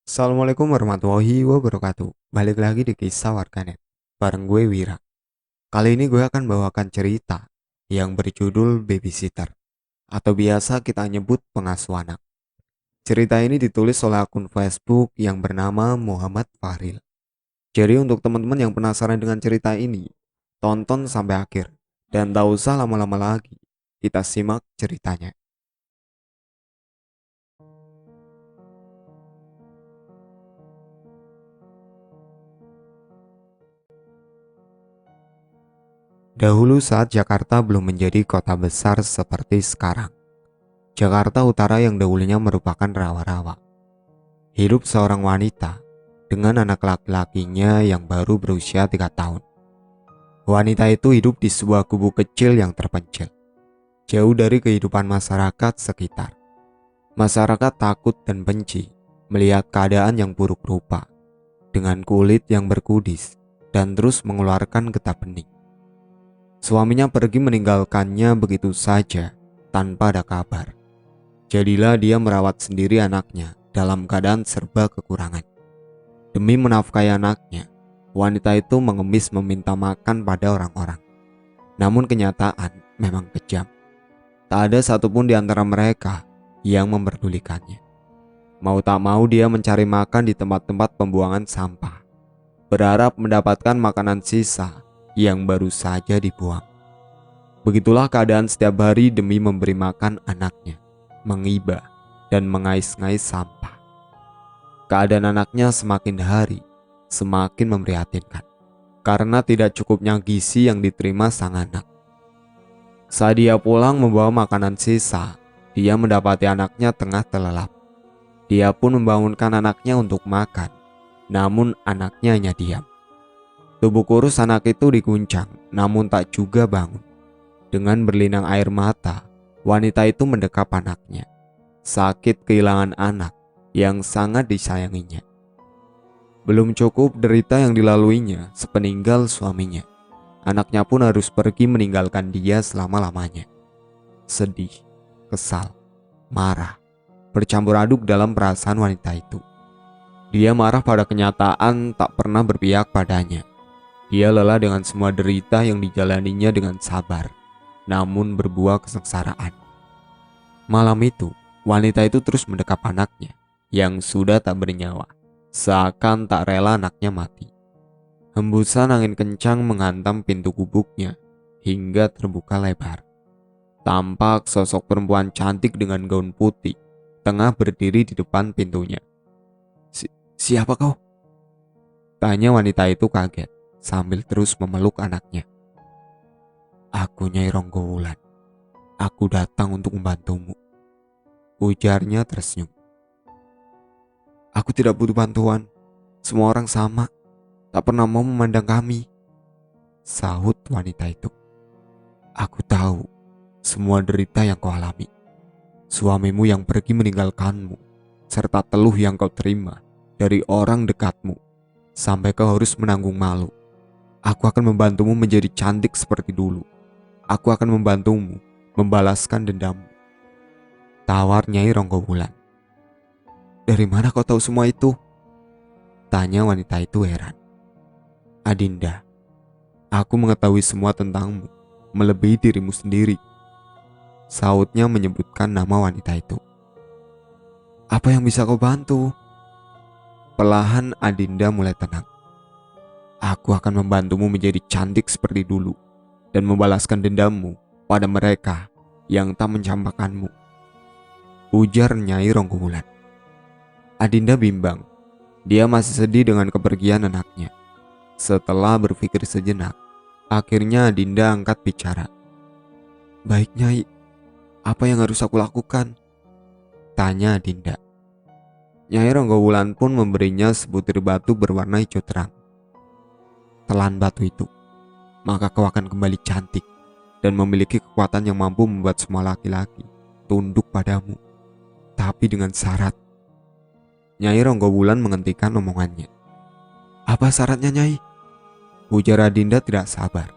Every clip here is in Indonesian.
Assalamualaikum warahmatullahi wabarakatuh. Balik lagi di kisah warganet bareng gue Wira. Kali ini gue akan bawakan cerita yang berjudul Babysitter atau biasa kita nyebut pengasuh anak. Cerita ini ditulis oleh akun Facebook yang bernama Muhammad Fahril. Jadi untuk teman-teman yang penasaran dengan cerita ini, tonton sampai akhir dan tak usah lama-lama lagi. Kita simak ceritanya. Dahulu saat Jakarta belum menjadi kota besar seperti sekarang. Jakarta Utara yang dahulunya merupakan rawa-rawa. Hidup seorang wanita dengan anak laki-lakinya yang baru berusia 3 tahun. Wanita itu hidup di sebuah kubu kecil yang terpencil, jauh dari kehidupan masyarakat sekitar. Masyarakat takut dan benci melihat keadaan yang buruk rupa, dengan kulit yang berkudis dan terus mengeluarkan getah bening. Suaminya pergi meninggalkannya begitu saja tanpa ada kabar. Jadilah dia merawat sendiri anaknya dalam keadaan serba kekurangan. Demi menafkahi anaknya, wanita itu mengemis meminta makan pada orang-orang. Namun kenyataan memang kejam. Tak ada satupun di antara mereka yang memperdulikannya. Mau tak mau dia mencari makan di tempat-tempat pembuangan sampah, berharap mendapatkan makanan sisa yang baru saja dibuang. Begitulah keadaan setiap hari demi memberi makan anaknya, mengiba dan mengais-ngais sampah. Keadaan anaknya semakin hari semakin memprihatinkan karena tidak cukupnya gizi yang diterima sang anak. Saat dia pulang membawa makanan sisa, dia mendapati anaknya tengah terlelap. Dia pun membangunkan anaknya untuk makan, namun anaknya hanya diam. Tubuh kurus anak itu diguncang, namun tak juga bangun. Dengan berlinang air mata, wanita itu mendekap anaknya. Sakit kehilangan anak yang sangat disayanginya. Belum cukup derita yang dilaluinya sepeninggal suaminya. Anaknya pun harus pergi meninggalkan dia selama-lamanya. Sedih, kesal, marah, bercampur aduk dalam perasaan wanita itu. Dia marah pada kenyataan tak pernah berpihak padanya. Dia lelah dengan semua derita yang dijalaninya dengan sabar, namun berbuah kesengsaraan. Malam itu, wanita itu terus mendekap anaknya yang sudah tak bernyawa, seakan tak rela anaknya mati. Hembusan angin kencang menghantam pintu gubuknya hingga terbuka lebar. Tampak sosok perempuan cantik dengan gaun putih tengah berdiri di depan pintunya. Siapa kau?" tanya wanita itu kaget sambil terus memeluk anaknya. "Aku Nyai Ronggowulan. Aku datang untuk membantumu," ujarnya tersenyum. "Aku tidak butuh bantuan. Semua orang sama, tak pernah mau memandang kami," sahut wanita itu. "Aku tahu semua derita yang kau alami. Suamimu yang pergi meninggalkanmu, serta teluh yang kau terima dari orang dekatmu, sampai kau harus menanggung malu. Aku akan membantumu menjadi cantik seperti dulu. Aku akan membantumu membalaskan dendammu," tawar Nyai Ronggowulan. "Dari mana kau tahu semua itu?" tanya wanita itu heran. "Adinda, aku mengetahui semua tentangmu, melebihi dirimu sendiri," sahutnya menyebutkan nama wanita itu. "Apa yang bisa kau bantu?" Perlahan Adinda mulai tenang. "Aku akan membantumu menjadi cantik seperti dulu dan membalaskan dendammu pada mereka yang tak mencampakkanmu," ujar Nyai Ronggowulan. Adinda bimbang. Dia masih sedih dengan kepergian anaknya. Setelah berpikir sejenak, akhirnya Adinda angkat bicara. "Baik Nyai, apa yang harus aku lakukan?" tanya Adinda. Nyai Ronggowulan pun memberinya sebutir batu berwarna hijau terang. "Telan batu itu, maka kau akan kembali cantik dan memiliki kekuatan yang mampu membuat semua laki-laki tunduk padamu. Tapi dengan syarat." Nyai Ronggowulan menghentikan omongannya. "Apa syaratnya Nyai?" ujar Adinda tidak sabar.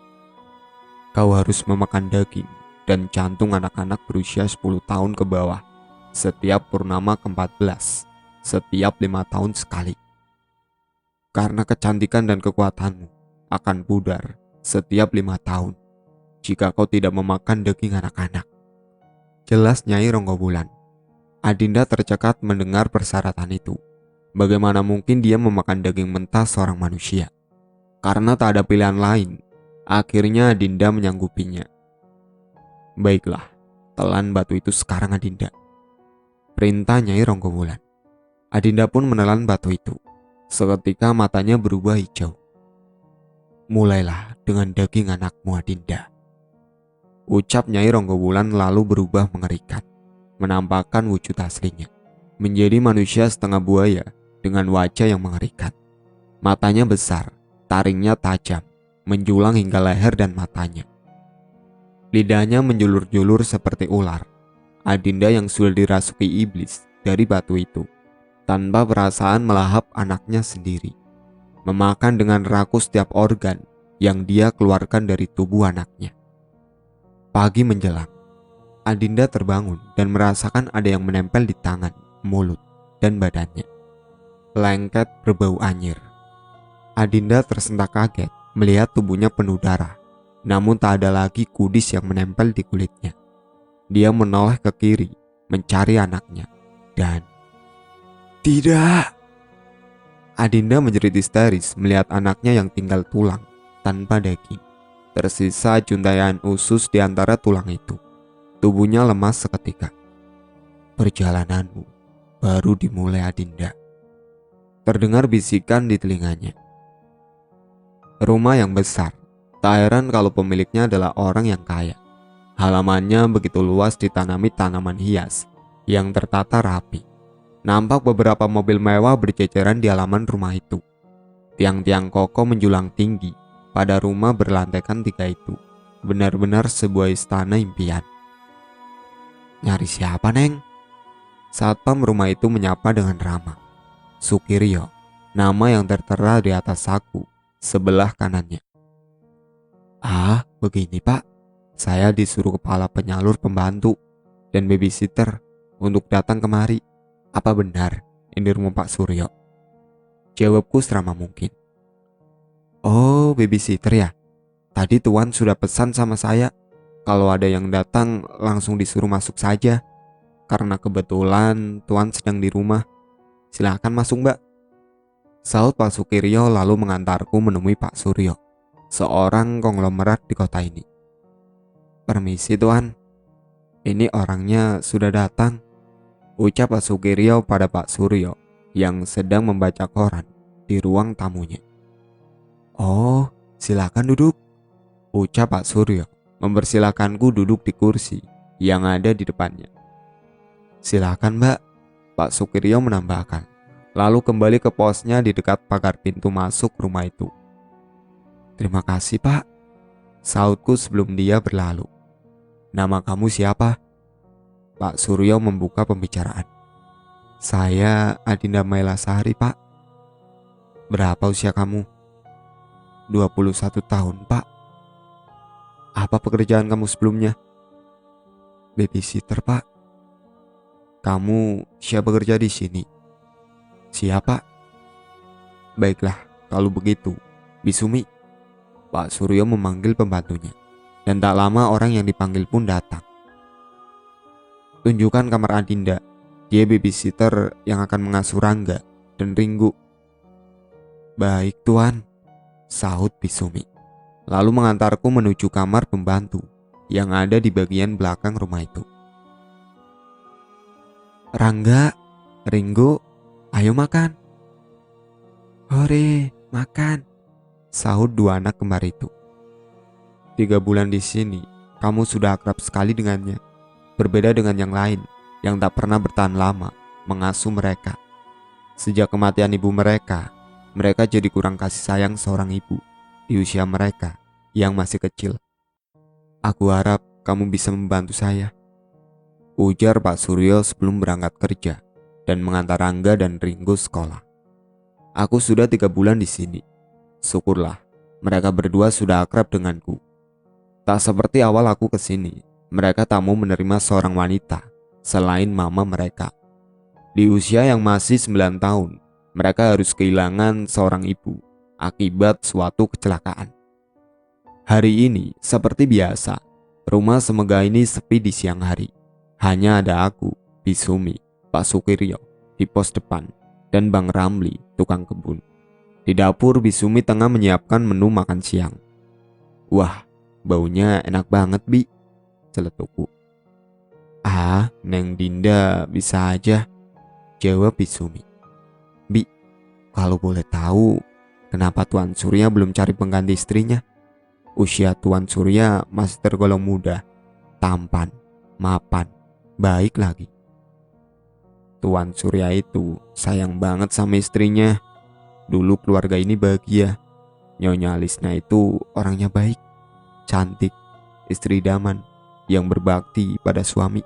"Kau harus memakan daging dan jantung anak-anak berusia 10 tahun ke bawah setiap purnama ke-14. setiap 5 tahun sekali. Karena kecantikan dan kekuatanmu akan pudar setiap 5 tahun jika kau tidak memakan daging anak-anak. Jelas Nyai Ronggobulan. Adinda tercekat mendengar persyaratan itu. Bagaimana mungkin dia memakan daging mentah seorang manusia? Karena tak ada pilihan lain, akhirnya Adinda menyanggupinya. Baiklah, telan batu itu sekarang Adinda, perintah Nyai Ronggobulan. Adinda pun menelan batu itu. Seketika matanya berubah hijau. Mulailah dengan daging anakmu Adinda, ucap Nyai Ronggobulan lalu berubah mengerikan, menampakkan wujud aslinya. Menjadi manusia setengah buaya dengan wajah yang mengerikan. Matanya besar, taringnya tajam, menjulang hingga leher dan matanya. Lidahnya menjulur-julur seperti ular. Adinda yang sudah dirasuki iblis dari batu itu, tanpa perasaan melahap anaknya sendiri, memakan dengan rakus setiap organ yang dia keluarkan dari tubuh anaknya. Pagi menjelang, Adinda terbangun dan merasakan ada yang menempel di tangan, mulut, dan badannya. Lengket berbau anyir. Adinda tersentak kaget melihat tubuhnya penuh darah, namun tak ada lagi kudis yang menempel di kulitnya. Dia menoleh ke kiri, mencari anaknya, dan tidak! Adinda menjerit histeris melihat anaknya yang tinggal tulang, tanpa daging. Tersisa juntaian usus di antara tulang itu. Tubuhnya lemas seketika. Perjalananmu baru dimulai Adinda. Terdengar bisikan di telinganya. Rumah yang besar, tak heran kalau pemiliknya adalah orang yang kaya. Halamannya begitu luas ditanami tanaman hias yang tertata rapi. Nampak beberapa mobil mewah berceceran di halaman rumah itu. Tiang-tiang kokoh menjulang tinggi pada rumah berlantaikan 3 itu. Benar-benar sebuah istana impian. Nyari siapa, Neng? Satpam rumah itu menyapa dengan ramah. Sukiryo, nama yang tertera di atas saku sebelah kanannya. Ah, begini Pak. Saya disuruh kepala penyalur pembantu dan babysitter untuk datang kemari. Apa benar ini rumah Pak Suryo? Jawabku seramah mungkin. Oh, babysitter ya? Tadi Tuan sudah pesan sama saya, kalau ada yang datang langsung disuruh masuk saja. Karena kebetulan Tuan sedang di rumah. Silakan masuk Mbak. Saut Pak Sukiryo lalu mengantarku menemui Pak Suryo, seorang konglomerat di kota ini. Permisi Tuan, ini orangnya sudah datang, ucap Pak Sukiryo pada Pak Suryo yang sedang membaca koran di ruang tamunya. Oh, silakan duduk, ucap Pak Suryo mempersilakanku duduk di kursi yang ada di depannya. Silakan Mbak, Pak Sukiryo menambahkan, lalu kembali ke posnya di dekat pagar pintu masuk rumah itu. Terima kasih Pak, sautku sebelum dia berlalu. Nama kamu siapa? Pak Suryo membuka pembicaraan. Saya Adinda Mailasari Pak. Berapa usia kamu? 21 tahun Pak. Apa pekerjaan kamu sebelumnya? Babysitter Pak. Kamu siap bekerja di sini? Siapa? Baiklah, kalau begitu, Bisumi. Pak Suryo memanggil pembantunya, dan tak lama orang yang dipanggil pun datang. Tunjukkan kamar Adinda, dia babysitter yang akan mengasuh Rangga dan Ringgu. Baik Tuan, sahut Bisumi, lalu mengantarku menuju kamar pembantu yang ada di bagian belakang rumah itu. Rangga, Ringgu, ayo makan. Hore, makan, sahut 2 anak kembar itu. 3 bulan di sini, kamu sudah akrab sekali dengannya. Berbeda dengan yang lain yang tak pernah bertahan lama mengasuh mereka. Sejak kematian ibu mereka, mereka jadi kurang kasih sayang seorang ibu di usia mereka yang masih kecil. Aku harap kamu bisa membantu saya, ujar Pak Suryo sebelum berangkat kerja dan mengantar Rangga dan Ringgo sekolah. Aku sudah 3 bulan di sini. Syukurlah, mereka berdua sudah akrab denganku. Tak seperti awal aku kesini, mereka tak mau menerima seorang wanita selain mama mereka. Di usia yang masih 9 tahun, mereka harus kehilangan seorang ibu akibat suatu kecelakaan. Hari ini, seperti biasa, rumah semegah ini sepi di siang hari. Hanya ada aku, Bisumi, Pak Sukiryo, di pos depan, dan Bang Ramli, tukang kebun. Di dapur, Bisumi tengah menyiapkan menu makan siang. Wah, baunya enak banget, Bi, celetukku. Ah, Neng Dinda bisa aja, jawab Bisumi. Bi, kalau boleh tahu, kenapa Tuan Surya belum cari pengganti istrinya? Usia Tuan Surya masih tergolong muda, tampan, mapan, baik lagi. Tuan Surya itu sayang banget sama istrinya. Dulu keluarga ini bahagia. Nyonya Alisna itu orangnya baik, cantik, istri idaman yang berbakti pada suami.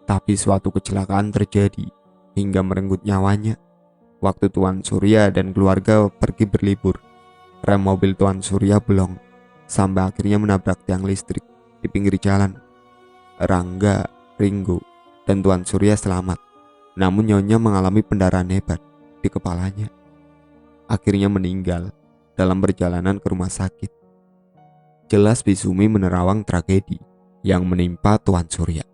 Tapi suatu kecelakaan terjadi hingga merenggut nyawanya. Waktu Tuan Surya dan keluarga pergi berlibur, rem mobil Tuan Surya belum sampai akhirnya menabrak tiang listrik di pinggir jalan. Rangga, Ringo, dan Tuan Surya selamat. Namun Nyonya mengalami pendarahan hebat di kepalanya. Akhirnya meninggal dalam perjalanan ke rumah sakit. Jelas Bisumi menerawang tragedi yang menimpa Tuan Surya.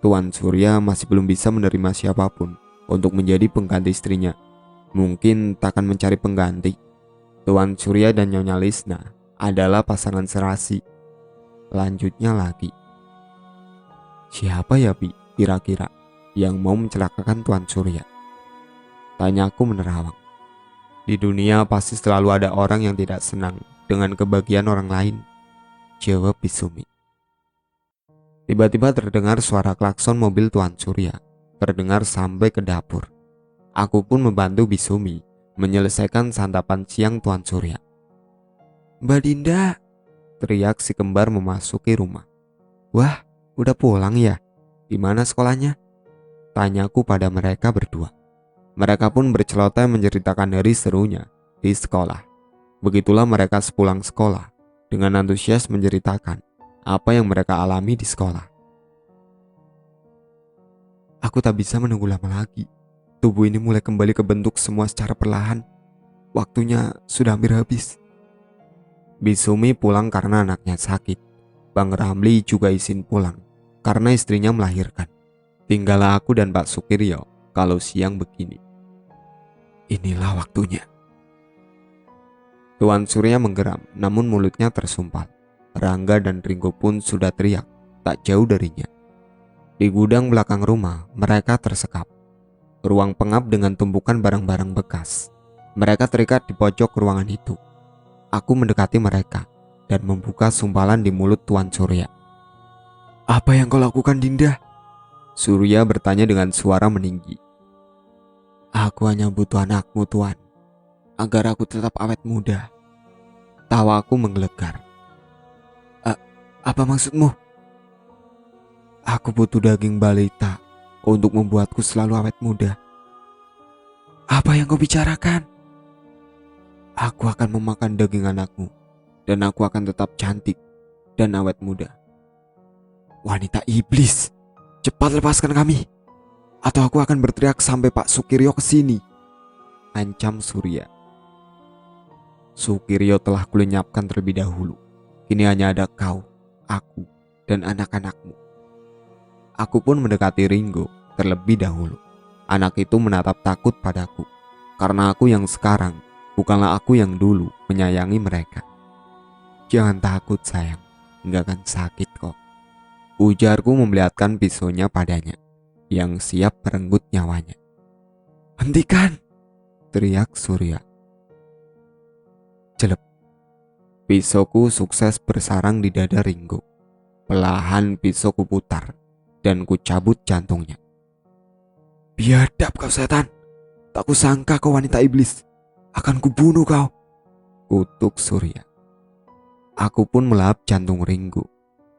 Tuan Surya masih belum bisa menerima siapapun untuk menjadi pengganti istrinya. Mungkin takkan mencari pengganti. Tuan Surya dan Nyonya Lisna adalah pasangan serasi. Lanjutnya lagi. Siapa ya, Bi, kira-kira yang mau mencelakakan Tuan Surya? Tanyaku menerawang. Di dunia pasti selalu ada orang yang tidak senang dengan kebahagiaan orang lain, jawab Bisumi. Tiba-tiba terdengar suara klakson mobil Tuan Surya, terdengar sampai ke dapur. Aku pun membantu Bisumi menyelesaikan santapan siang Tuan Surya. Mbak Dinda, teriak si kembar memasuki rumah. Wah, udah pulang ya? Gimana sekolahnya? Tanyaku pada mereka berdua. Mereka pun berceloteh menceritakan hari serunya di sekolah. Begitulah mereka sepulang sekolah dengan antusias menceritakan apa yang mereka alami di sekolah. Aku tak bisa menunggu lama lagi. Tubuh ini mulai kembali ke bentuk semua secara perlahan. Waktunya sudah hampir habis. Bisumi pulang karena anaknya sakit. Bang Ramli juga izin pulang karena istrinya melahirkan. Tinggallah aku dan Pak Sukiryo kalau siang begini. Inilah waktunya. Tuan Surya menggeram, namun mulutnya tersumpal. Rangga dan Ringo pun sudah teriak, tak jauh darinya. Di gudang belakang rumah, mereka tersekap. Ruang pengap dengan tumpukan barang-barang bekas. Mereka terikat di pojok ruangan itu. Aku mendekati mereka dan membuka sumpalan di mulut Tuan Surya. Apa yang kau lakukan, Dinda? Surya bertanya dengan suara meninggi. Aku hanya butuh anakmu, Tuan, agar aku tetap awet muda. Tawaku menggelegar. Apa maksudmu? Aku butuh daging balita untuk membuatku selalu awet muda. Apa yang kau bicarakan? Aku akan memakan daging anakmu dan aku akan tetap cantik dan awet muda. Wanita iblis, cepat lepaskan kami, atau aku akan berteriak sampai Pak Sukiryo kesini, ancam Surya. Sukiryo telah kulenyapkan terlebih dahulu. Kini hanya ada kau, aku, dan anak-anakmu. Aku pun mendekati Ringo terlebih dahulu. Anak itu menatap takut padaku, karena aku yang sekarang bukanlah aku yang dulu menyayangi mereka. Jangan takut sayang, nggak akan sakit kok. Ujarku memperlihatkan pisaunya padanya, yang siap merenggut nyawanya. Hentikan! Teriak Surya. Jelep. Pisauku sukses bersarang di dada Ringo. Perlahan pisau kuputar dan kucabut jantungnya. Biadab kau setan, tak kusangka kau wanita iblis. Akan kubunuh kau, kutuk Surya. Aku pun melahap jantung Ringo.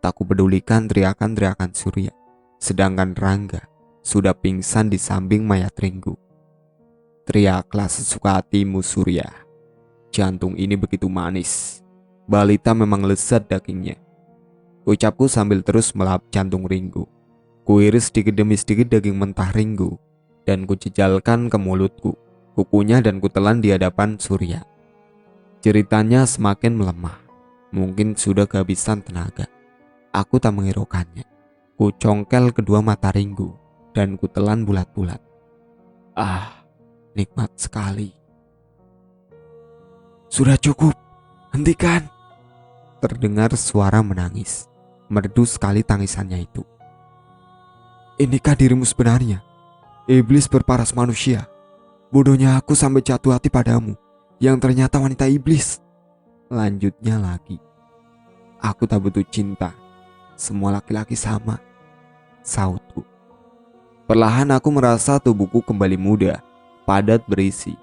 Tak kupedulikan teriakan-teriakan Surya. Sedangkan Rangga sudah pingsan di samping mayat Ringo. Teriaklah sesuka hatimu, Surya. Jantung ini begitu manis. Balita memang lezat dagingnya, ucapku sambil terus melahap jantung Ringo. Kuiris sedikit demi sedikit daging mentah Ringgu dan kujejalkan ke mulutku. Kukunya dan kutelan di hadapan Surya. Ceritanya semakin melemah. Mungkin sudah kehabisan tenaga. Aku tak menghiraukannya. Ku congkel kedua mata Ringgu dan kutelan bulat-bulat. Ah, nikmat sekali. Sudah cukup, hentikan. Terdengar suara menangis. Merdu sekali tangisannya itu. Inikah dirimu sebenarnya? Iblis berparas manusia. Bodohnya aku sampai jatuh hati padamu, yang ternyata wanita iblis. Lanjutnya lagi. Aku tak butuh cinta. Semua laki-laki sama, sautku. Perlahan aku merasa tubuhku kembali muda, padat berisi.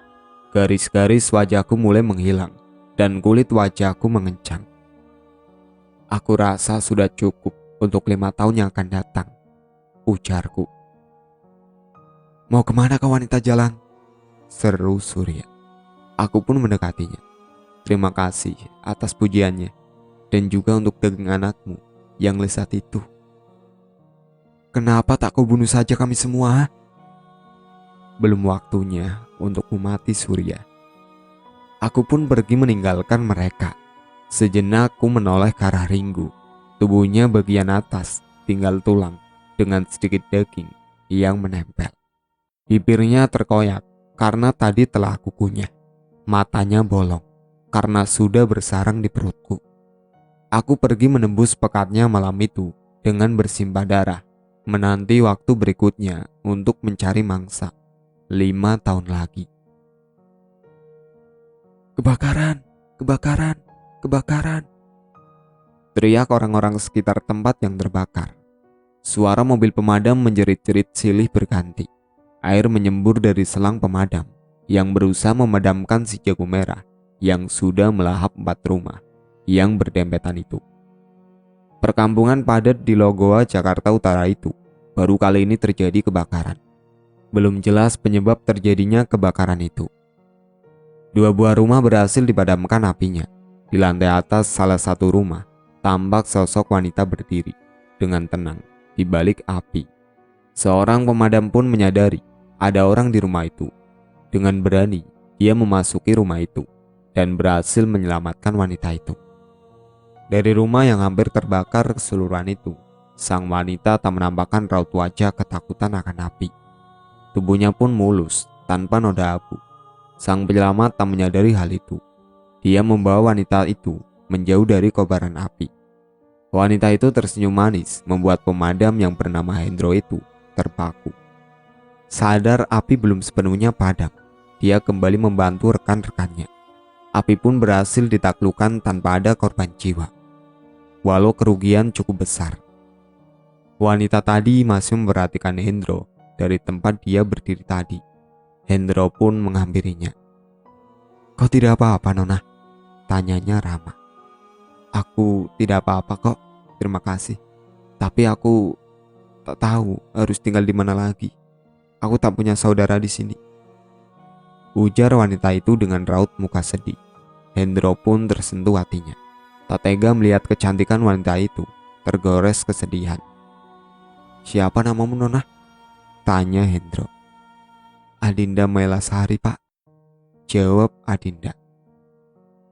Garis-garis wajahku mulai menghilang dan kulit wajahku mengencang. Aku rasa sudah cukup untuk 5 tahun yang akan datang, ujarku. Mau kemana kau wanita jalan? Seru Surya. Aku pun mendekatinya. Terima kasih atas pujiannya dan juga untuk daging anakmu yang lezat itu. Kenapa tak kau bunuh saja kami semua? Belum waktunya untuk mati Surya. Aku pun pergi meninggalkan mereka. Sejenak aku menoleh ke arah Ringgu. Tubuhnya bagian atas tinggal tulang dengan sedikit daging yang menempel. Bibirnya terkoyak karena tadi telah aku kunyah. Matanya bolong karena sudah bersarang di perutku. Aku pergi menembus pekatnya malam itu dengan bersimbah darah, menanti waktu berikutnya untuk mencari mangsa. 5 tahun lagi. Kebakaran, kebakaran, kebakaran. Teriak orang-orang sekitar tempat yang terbakar. Suara mobil pemadam menjerit-jerit silih berganti. Air menyembur dari selang pemadam yang berusaha memadamkan si jago merah yang sudah melahap 4 rumah yang berdempetan itu. Perkampungan padat di Logoa, Jakarta Utara itu baru kali ini terjadi kebakaran. Belum jelas penyebab terjadinya kebakaran itu. 2 buah rumah berhasil dipadamkan apinya. Di lantai atas salah satu rumah tampak sosok wanita berdiri dengan tenang di balik api. Seorang pemadam pun menyadari ada orang di rumah itu. Dengan berani, dia memasuki rumah itu dan berhasil menyelamatkan wanita itu. Dari rumah yang hampir terbakar keseluruhan itu, sang wanita tak menampakkan raut wajah ketakutan akan api. Tubuhnya pun mulus, tanpa noda abu. Sang penyelamat tak menyadari hal itu. Dia membawa wanita itu menjauh dari kobaran api. Wanita itu tersenyum manis, membuat pemadam yang bernama Hendro itu terpaku. Sadar api belum sepenuhnya padam, dia kembali membantu rekan-rekannya. Api pun berhasil ditaklukkan tanpa ada korban jiwa, walau kerugian cukup besar. Wanita tadi masih memperhatikan Hendro dari tempat dia berdiri tadi. Hendro pun menghampirinya. Kau tidak apa-apa, Nona? Tanyanya ramah. Aku tidak apa-apa kok, terima kasih. Tapi aku tak tahu harus tinggal di mana lagi. Aku tak punya saudara di sini, ujar wanita itu dengan raut muka sedih. Hendro pun tersentuh hatinya. Tak tega melihat kecantikan wanita itu, tergores kesedihan. Siapa namamu, Nona? Tanya Hendro. Adinda Mailasari, Pak, jawab Adinda.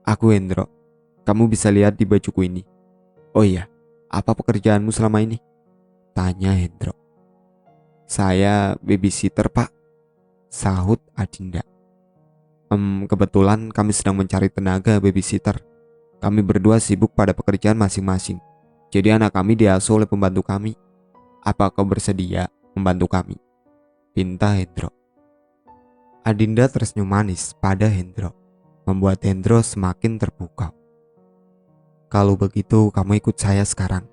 Aku Hendro. Kamu bisa lihat di bajuku ini. Oh iya, apa pekerjaanmu selama ini? Tanya Hendro. Saya babysitter, Pak, sahut Adinda. Kebetulan kami sedang mencari tenaga babysitter. Kami berdua sibuk pada pekerjaan masing-masing. Jadi anak kami diasuh oleh pembantu kami. Apa kau bersedia membantu kami? Pinta Hendro. Adinda tersenyum manis pada Hendro, membuat Hendro semakin terpukau. Kalau begitu kamu ikut saya sekarang,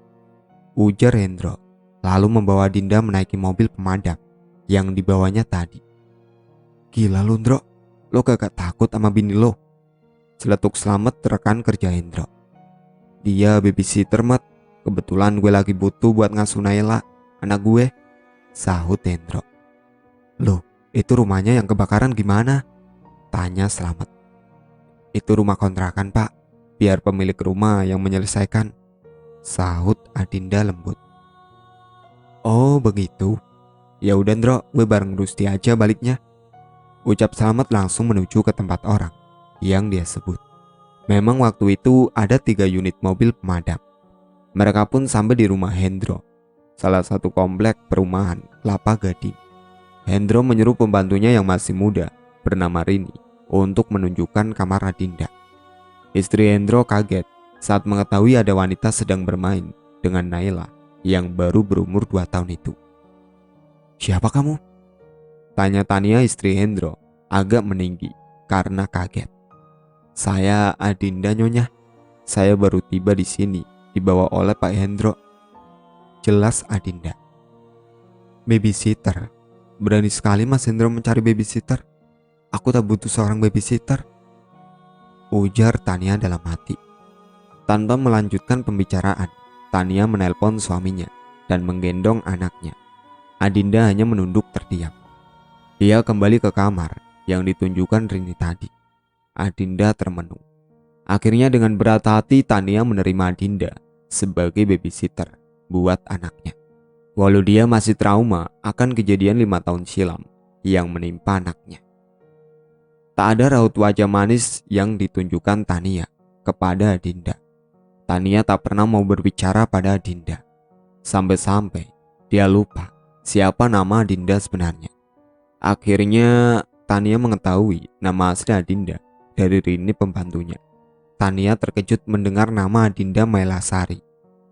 ujar Hendro, lalu membawa Adinda menaiki mobil pemadam yang dibawanya tadi. Gila lu, Hendro, lo gak takut sama bini lo? Celetuk selamat rekan kerja Hendro. Dia babysitter, Mat. Kebetulan gue lagi butuh buat ngasuh Naila, anak gue, sahut Hendro. Loh, itu rumahnya yang kebakaran gimana? Tanya Selamat. Itu rumah kontrakan, Pak. Biar pemilik rumah yang menyelesaikan, sahut Adinda lembut. Oh begitu. Ya udah Ndro, gue bareng Rusti aja baliknya. Ucap Selamat langsung menuju ke tempat orang yang dia sebut. Memang waktu itu ada 3 unit mobil pemadam. Mereka pun sampai di rumah Hendro, salah satu komplek perumahan Kelapa Gading. Hendro menyuruh pembantunya yang masih muda bernama Rini untuk menunjukkan kamar Adinda. Istri Hendro kaget saat mengetahui ada wanita sedang bermain dengan Naila yang baru berumur 2 tahun itu. "Siapa kamu?" tanya Tania istri Hendro agak meninggi karena kaget. "Saya Adinda Nyonya. Saya baru tiba di sini dibawa oleh Pak Hendro," jelas Adinda. "Babysitter? Berani sekali Mas Hendro mencari babysitter. Aku tak butuh seorang babysitter," ujar Tania dalam hati. Tanpa melanjutkan pembicaraan, Tania menelpon suaminya dan menggendong anaknya. Adinda hanya menunduk terdiam. Dia kembali ke kamar yang ditunjukkan Rini tadi. Adinda termenung. Akhirnya dengan berat hati Tania menerima Adinda sebagai babysitter buat anaknya. Walau dia masih trauma akan kejadian 5 tahun silam yang menimpa anaknya. Tak ada raut wajah manis yang ditunjukkan Tania kepada Adinda. Tania tak pernah mau berbicara pada Adinda. Sampai-sampai dia lupa siapa nama Adinda sebenarnya. Akhirnya Tania mengetahui nama asli Adinda dari Rini pembantunya. Tania terkejut mendengar nama Adinda Mailasari,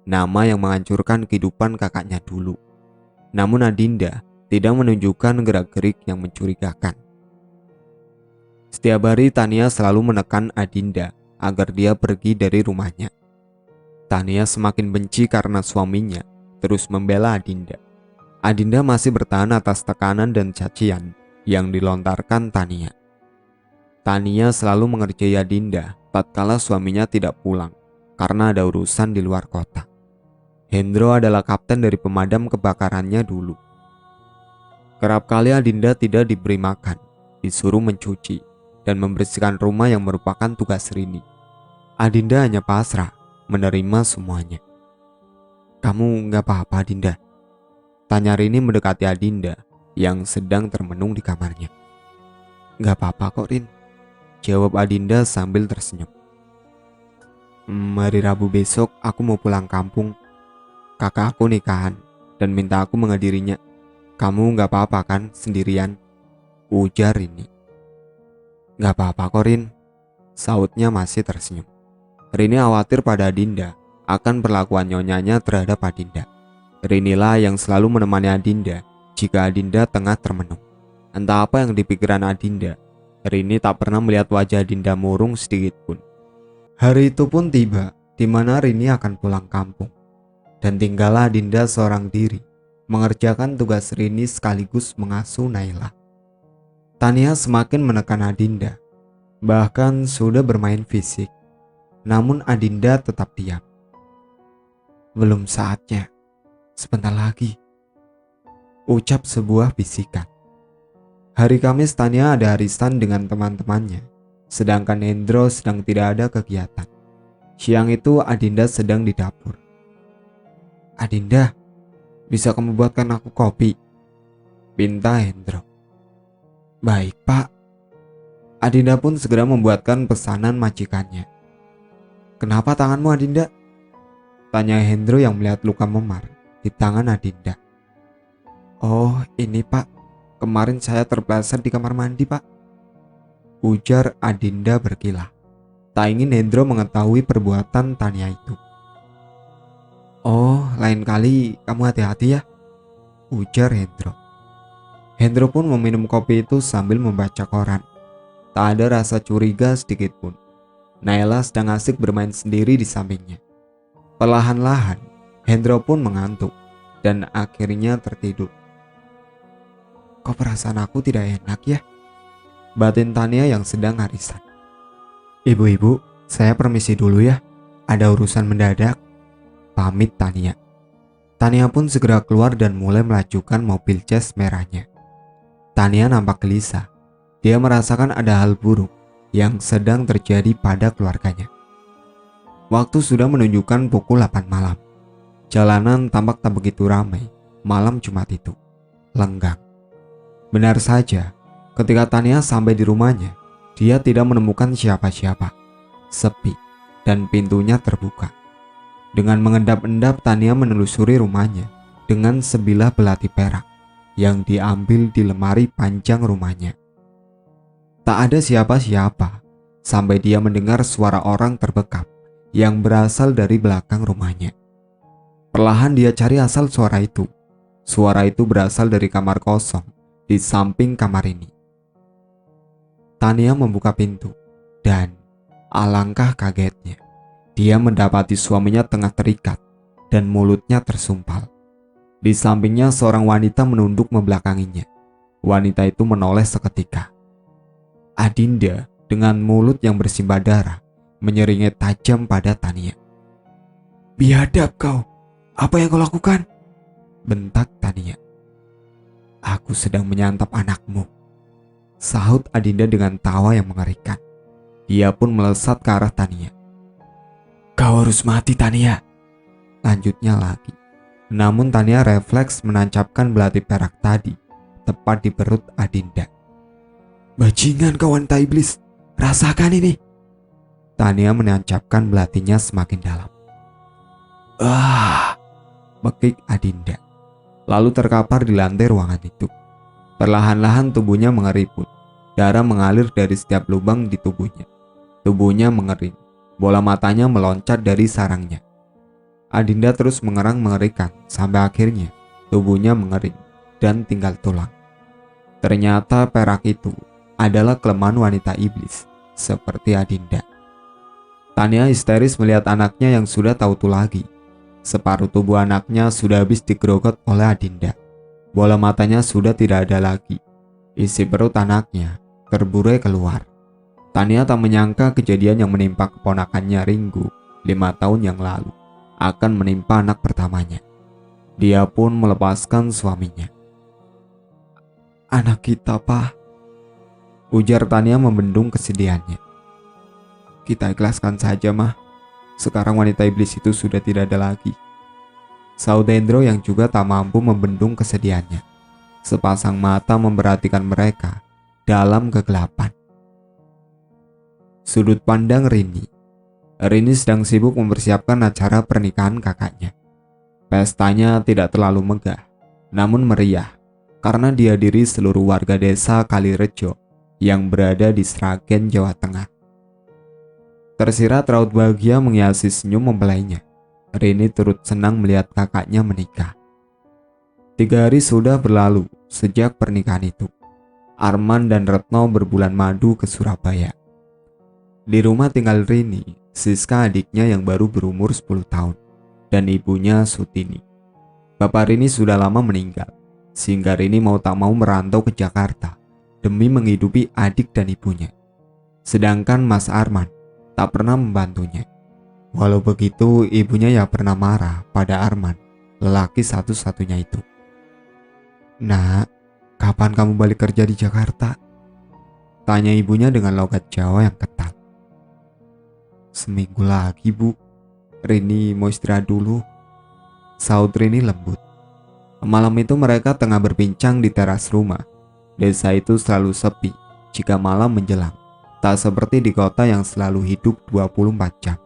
nama yang menghancurkan kehidupan kakaknya dulu. Namun Adinda tidak menunjukkan gerak-gerik yang mencurigakan. Setiap hari Tania selalu menekan Adinda agar dia pergi dari rumahnya. Tania semakin benci karena suaminya terus membela Adinda. Adinda masih bertahan atas tekanan dan cacian yang dilontarkan Tania. Tania selalu mengerjai Adinda tatkala suaminya tidak pulang karena ada urusan di luar kota. Hendro adalah kapten dari pemadam kebakarannya dulu. Kerap kali Adinda tidak diberi makan, disuruh mencuci dan membersihkan rumah yang merupakan tugas Rini. Adinda hanya pasrah menerima semuanya. "Kamu gak apa-apa Adinda?" tanya Rini mendekati Adinda yang sedang termenung di kamarnya. "Gak apa-apa kok Rin," jawab Adinda sambil tersenyum. Hari Rabu besok aku mau pulang kampung. Kakak aku nikahan dan minta aku menghadirinya. Kamu gak apa-apa kan sendirian?" ujar Rini. "Gak apa-apa kok Rin," sautnya masih tersenyum. Rini khawatir pada Adinda akan perlakuan nyonyanya terhadap Adinda. Rinilah yang selalu menemani Adinda jika Adinda tengah termenung. Entah apa yang dipikiran Adinda, Rini tak pernah melihat wajah Adinda murung sedikit pun. Hari itu pun tiba di mana Rini akan pulang kampung. Dan tinggallah Adinda seorang diri mengerjakan tugas Rini sekaligus mengasuh Naila. Tania semakin menekan Adinda, bahkan sudah bermain fisik. Namun Adinda tetap diam. "Belum saatnya. Sebentar lagi," ucap sebuah bisikan. Hari Kamis Tania ada arisan dengan teman-temannya, sedangkan Hendro sedang tidak ada kegiatan. Siang itu Adinda sedang di dapur. "Adinda, bisa kamu buatkan aku kopi?" pinta Hendro. "Baik Pak." Adinda pun segera membuatkan pesanan majikannya. "Kenapa tanganmu Adinda?" tanya Hendro yang melihat luka memar di tangan Adinda. "Oh ini Pak, kemarin saya terpeleset di kamar mandi Pak," ujar Adinda berkilah. Tak ingin Hendro mengetahui perbuatan Tania itu. "Oh lain kali kamu hati-hati ya," ujar Hendro. Hendro pun meminum kopi itu sambil membaca koran. Tak ada rasa curiga sedikit pun. Naila sedang asik bermain sendiri di sampingnya. Perlahan-lahan Hendro pun mengantuk dan akhirnya tertidur. "Kok perasaan aku tidak enak ya?" batin Tania yang sedang arisan. "Ibu-ibu, saya permisi dulu ya. Ada urusan mendadak," pamit Tania. Tania pun segera keluar dan mulai melajukan mobil Jazz merahnya. Tania nampak gelisah. Dia merasakan ada hal buruk yang sedang terjadi pada keluarganya. Waktu sudah menunjukkan pukul 8 malam. Jalanan tampak tak begitu ramai malam Jumat itu lenggang. Benar saja, ketika Tania sampai di rumahnya, dia tidak menemukan siapa-siapa. Sepi dan pintunya terbuka. Dengan mengendap-endap, Tania menelusuri rumahnya dengan sebilah belati perak yang diambil di lemari panjang rumahnya. Tak ada siapa-siapa sampai dia mendengar suara orang terbekap yang berasal dari belakang rumahnya. Perlahan dia cari asal suara itu. Suara itu berasal dari kamar kosong di samping kamar ini. Tania membuka pintu dan alangkah kagetnya, dia mendapati suaminya tengah terikat dan mulutnya tersumpal. Di sampingnya seorang wanita menunduk membelakanginya. Wanita itu menoleh seketika. Adinda dengan mulut yang bersimbah darah menyeringai tajam pada Tania. "Biadab kau, apa yang kau lakukan?" bentak Tania. "Aku sedang menyantap anakmu," sahut Adinda dengan tawa yang mengerikan. Dia pun melesat ke arah Tania. "Kau harus mati, Tania," lanjutnya lagi. Namun Tania refleks menancapkan belati perak tadi tepat di perut Adinda. "Bajingan kau wanita iblis, rasakan ini." Tania menancapkan belatinya semakin dalam. "Ah!" bekik Adinda, lalu terkapar di lantai ruangan itu. Perlahan-lahan tubuhnya mengeriput, darah mengalir dari setiap lubang di tubuhnya. Tubuhnya mengering, bola matanya meloncat dari sarangnya. Adinda terus mengerang mengerikan sampai akhirnya tubuhnya mengering dan tinggal tulang. Ternyata perak itu adalah kelemahan wanita iblis seperti Adinda. Tania histeris melihat anaknya yang sudah tak utuh lagi. Separuh tubuh anaknya sudah habis digerogot oleh Adinda. Bola matanya sudah tidak ada lagi. Isi perut anaknya terburai keluar. Tania tak menyangka kejadian yang menimpa keponakannya Ringgu 5 tahun yang lalu akan menimpa anak pertamanya. Dia pun melepaskan suaminya. "Anak kita, Pak," ujar Tania membendung kesedihannya. "Kita ikhlaskan saja, Mah. Sekarang wanita iblis itu sudah tidak ada lagi," sahut Hendro yang juga tak mampu membendung kesedihannya. Sepasang mata memperhatikan mereka dalam kegelapan. Sudut pandang Rini. Rini sedang sibuk mempersiapkan acara pernikahan kakaknya. Pestanya tidak terlalu megah, namun meriah karena dihadiri seluruh warga desa Kalirejo yang berada di Sragen, Jawa Tengah. Tersirat raut bahagia menghiasi senyum mempelainya. Rini turut senang melihat kakaknya menikah. 3 hari sudah berlalu sejak pernikahan itu. Arman dan Retno berbulan madu ke Surabaya. Di rumah tinggal Rini, Siska adiknya yang baru berumur 10 tahun, dan ibunya Sutini. Bapak Rini sudah lama meninggal, sehingga Rini mau tak mau merantau ke Jakarta demi menghidupi adik dan ibunya. Sedangkan Mas Arman tak pernah membantunya. Walau begitu, ibunya ya pernah marah pada Arman, lelaki satu-satunya itu. "Nak, kapan kamu balik kerja di Jakarta?" tanya ibunya dengan logat Jawa yang ketat. "Seminggu lagi, Bu. Rini mau istirahat dulu," sahut Rini lembut. Malam itu mereka tengah berbincang di teras rumah. Desa itu selalu sepi jika malam menjelang, tak seperti di kota yang selalu hidup 24 jam.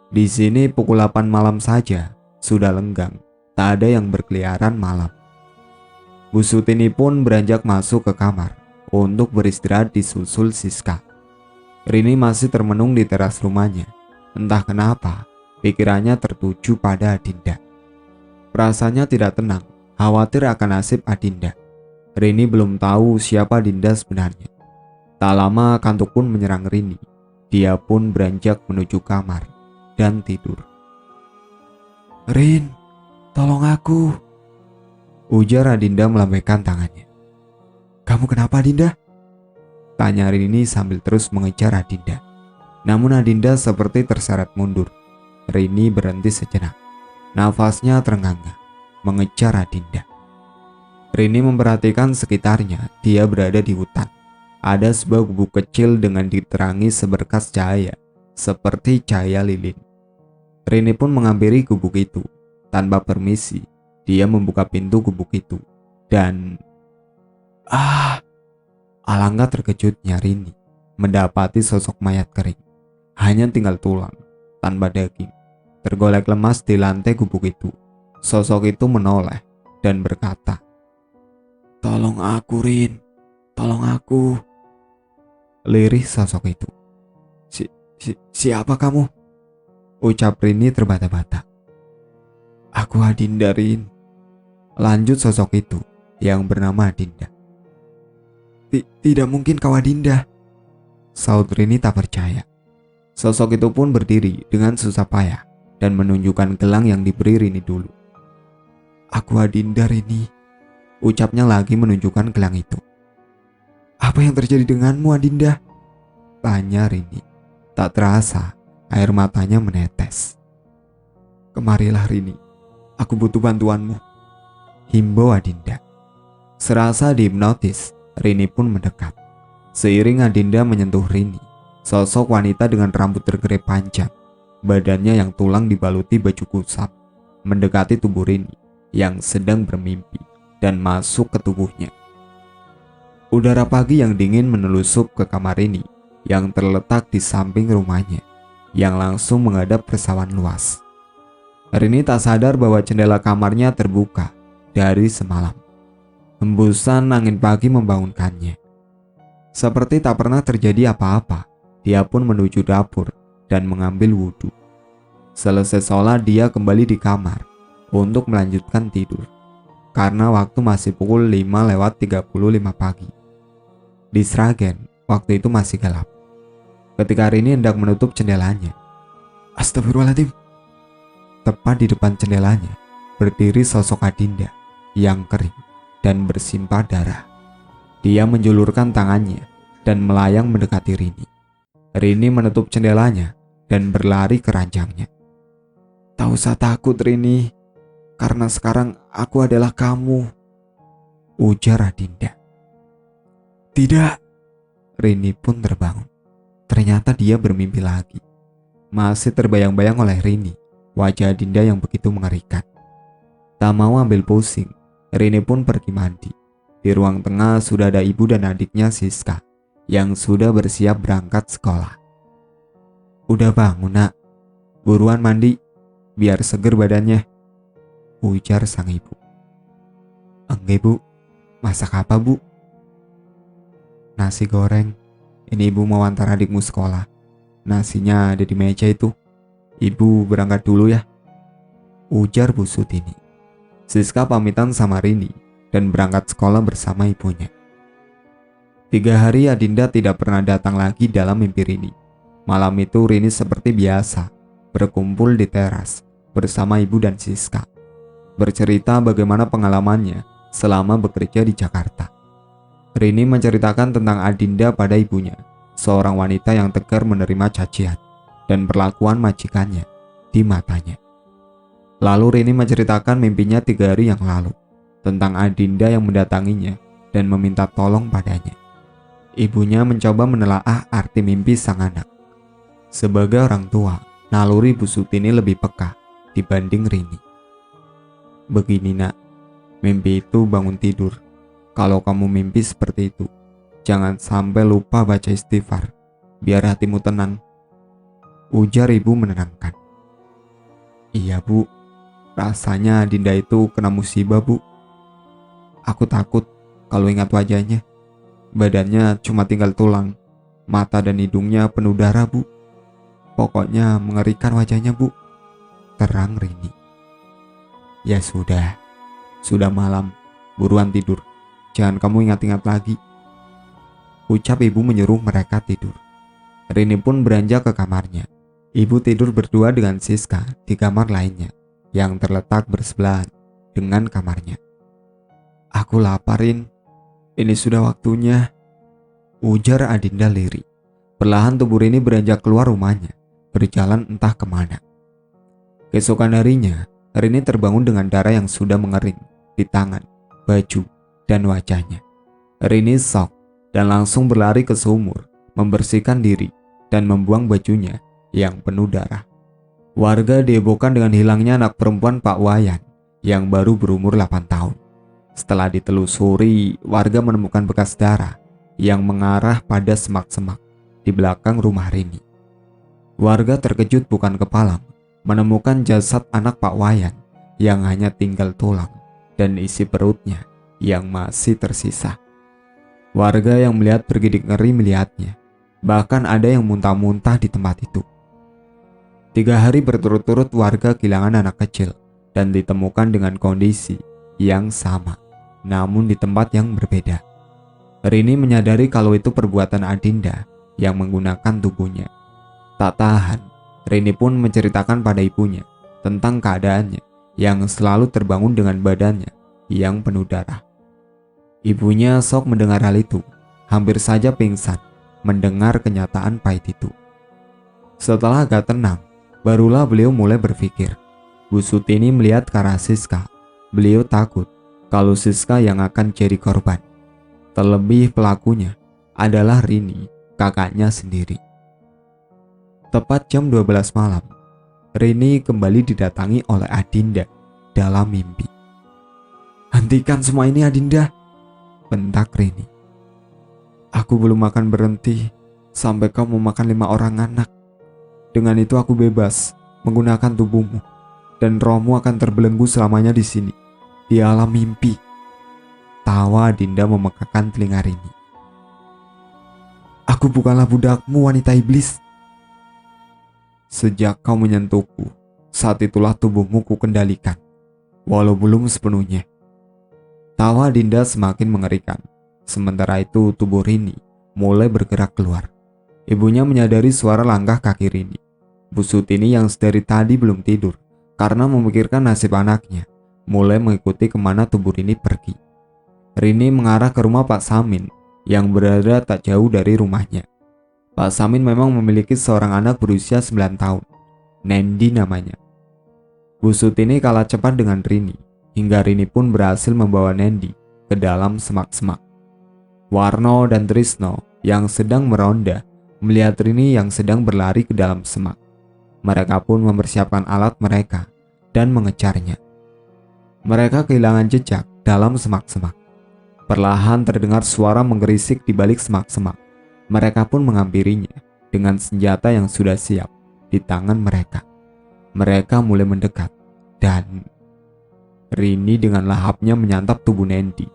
Di sini pukul 8 malam saja sudah lenggang, tak ada yang berkeliaran malam. Bu Sutini pun beranjak masuk ke kamar untuk beristirahat disusul Siska. Rini masih termenung di teras rumahnya. Entah kenapa, pikirannya tertuju pada Adinda. Perasaannya tidak tenang, khawatir akan nasib Adinda. Rini belum tahu siapa Adinda sebenarnya. Tak lama kantuk pun menyerang Rini. Dia pun beranjak menuju kamar dan tidur. "Rin, tolong aku," ujar Adinda melambaikan tangannya. "Kamu kenapa, Adinda?" tanya Rini sambil terus mengejar Adinda. Namun Adinda seperti terseret mundur. Rini berhenti sejenak. Nafasnya terengah-engah mengejar Adinda. Rini memperhatikan sekitarnya. Dia berada di hutan. Ada sebuah gubuk kecil dengan diterangi seberkas cahaya, seperti cahaya lilin. Rini pun menghampiri gubuk itu tanpa permisi. dia membuka pintu gubuk itu dan alangkah terkejutnya Rini mendapati sosok mayat kering, hanya tinggal tulang tanpa daging, tergolek lemas di lantai gubuk itu. Sosok itu menoleh dan berkata, "Tolong aku, Rin, tolong aku." Lirih sosok itu. Siapa kamu?" ucap Rini terbata-bata. "Aku Adinda, Rin," lanjut sosok itu yang bernama Adinda. Tidak mungkin kau Adinda," saut Rini tak percaya. Sosok itu pun berdiri dengan susah payah dan menunjukkan gelang yang diberi Rini dulu. "Aku Adinda, Rini," ucapnya lagi menunjukkan gelang itu. "Apa yang terjadi denganmu, Adinda?" tanya Rini. Tak terasa air matanya menetes. "Kemarilah, Rini, aku butuh bantuanmu," himbau Adinda. Serasa dihipnotis, Rini pun mendekat. Seiring Adinda menyentuh Rini, sosok wanita dengan rambut tergerai panjang, badannya yang tulang dibaluti baju kusam, mendekati tubuh Rini yang sedang bermimpi dan masuk ke tubuhnya. Udara pagi yang dingin menelusup ke kamar Rini yang terletak di samping rumahnya, yang langsung menghadap persawahan luas. Rini tak sadar bahwa jendela kamarnya terbuka dari semalam. Hembusan angin pagi membangunkannya. Seperti tak pernah terjadi apa-apa, dia pun menuju dapur dan mengambil wudhu. Selesai sholat, dia kembali di kamar untuk melanjutkan tidur, karena waktu masih pukul 5:35 pagi. Di Sragen, waktu itu masih gelap. Ketika Rini hendak menutup jendelanya, astagfirullahaladzim, tepat di depan jendelanya berdiri sosok Adinda yang kering dan bersimpah darah. Dia menjulurkan tangannya dan melayang mendekati Rini. Rini menutup jendelanya dan berlari ke ranjangnya. "Tak usah takut, Rini, karena sekarang aku adalah kamu," ujar Adinda. "Tidak." Rini pun terbangun. Ternyata dia bermimpi lagi. Masih terbayang-bayang oleh Rini wajah Adinda yang begitu mengerikan. Tak mau ambil pusing, Rini pun pergi mandi. Di ruang tengah sudah ada ibu dan adiknya Siska yang sudah bersiap berangkat sekolah. "Udah bangun, Nak? Buruan mandi biar seger badannya," ujar sang ibu. "Enggak, Bu. Masak apa, Bu?" "Nasi goreng. Ini Ibu mau antar adikmu sekolah. Nasinya ada di meja itu. Ibu berangkat dulu ya," ujar Bu Sutini. Siska pamitan sama Rini dan berangkat sekolah bersama ibunya. 3 hari Adinda tidak pernah datang lagi dalam mimpi Rini. Malam itu Rini seperti biasa berkumpul di teras bersama ibu dan Siska, bercerita bagaimana pengalamannya selama bekerja di Jakarta. Rini menceritakan tentang Adinda pada ibunya, seorang wanita yang tegar menerima cacian dan perlakuan majikannya di matanya. Lalu Rini menceritakan mimpinya 3 hari yang lalu tentang Adinda yang mendatanginya dan meminta tolong padanya. Ibunya mencoba menelaah arti mimpi sang anak. Sebagai orang tua, naluri Bu Sutini lebih peka dibanding Rini. "Begini, Nak, mimpi itu bangun tidur. Kalau kamu mimpi seperti itu, jangan sampai lupa baca istighfar, biar hatimu tenang," ujar ibu menenangkan. "Iya, Bu, rasanya Adinda itu kena musibah, Bu. Aku takut kalau ingat wajahnya. Badannya cuma tinggal tulang, mata dan hidungnya penuh darah, Bu. Pokoknya mengerikan wajahnya, Bu," terang Rini. "Ya sudah malam, buruan tidur. Jangan kamu ingat-ingat lagi," ucap ibu menyuruh mereka tidur. Rini pun beranjak ke kamarnya. Ibu tidur berdua dengan Siska di kamar lainnya yang terletak bersebelahan dengan kamarnya. "Aku lapar, Rin. Ini sudah waktunya," ujar Adinda lirih. Perlahan tubuh Rini beranjak keluar rumahnya, berjalan entah kemana. Keesokan harinya, Rini terbangun dengan darah yang sudah mengering di tangan, baju, dan wajahnya. Rini shock dan langsung berlari ke sumur, membersihkan diri, dan membuang bajunya yang penuh darah. Warga dihebohkan dengan hilangnya anak perempuan Pak Wayan yang baru berumur 8 tahun. Setelah ditelusuri, warga menemukan bekas darah yang mengarah pada semak-semak di belakang rumah Rini. Warga terkejut bukan kepalang menemukan jasad anak Pak Wayan yang hanya tinggal tulang dan isi perutnya yang masih tersisa. Warga yang melihat bergidik ngeri melihatnya. Bahkan ada yang muntah-muntah di tempat itu. 3 hari berturut-turut warga kehilangan anak kecil dan ditemukan dengan kondisi yang sama, namun di tempat yang berbeda. Rini menyadari kalau itu perbuatan Adinda yang menggunakan tubuhnya. Tak tahan, Rini pun menceritakan pada ibunya tentang keadaannya yang selalu terbangun dengan badannya yang penuh darah. Ibunya shock mendengar hal itu, hampir saja pingsan mendengar kenyataan pahit itu. Setelah agak tenang, barulah beliau mulai berpikir. Bu Sutini melihat ke arah Siska. Beliau takut kalau Siska yang akan jadi korban. Terlebih pelakunya adalah Rini, kakaknya sendiri. Tepat jam 12 malam, Rini kembali didatangi oleh Adinda dalam mimpi. "Hentikan semua ini, Adinda," bentak Rini. "Aku belum akan berhenti sampai kau memakan 5 orang anak. Dengan itu aku bebas menggunakan tubuhmu dan rohmu akan terbelenggu selamanya di sini, di alam mimpi." Tawa Adinda memekakan telinga Rini. "Aku bukanlah budakmu, wanita iblis. Sejak kau menyentuhku, saat itulah tubuhmu kukendalikan, walau belum sepenuhnya." Tawa Adinda semakin mengerikan. Sementara itu tubuh Rini mulai bergerak keluar. Ibunya menyadari suara langkah kaki Rini. Bu Sutini yang sedari tadi belum tidur karena memikirkan nasib anaknya, mulai mengikuti kemana tubuh Rini pergi. Rini mengarah ke rumah Pak Samin yang berada tak jauh dari rumahnya. Pak Samin memang memiliki seorang anak berusia 9 tahun, Nendi namanya. Bu Sutini kalah cepat dengan Rini, hingga Rini pun berhasil membawa Nendi ke dalam semak-semak. Warno dan Trisno yang sedang meronda melihat Rini yang sedang berlari ke dalam semak. Mereka pun mempersiapkan alat mereka dan mengejarnya. Mereka kehilangan jejak dalam semak-semak. Perlahan terdengar suara menggerisik di balik semak-semak. Mereka pun menghampirinya dengan senjata yang sudah siap di tangan mereka. Mereka mulai mendekat dan Rini dengan lahapnya menyantap tubuh Nendi.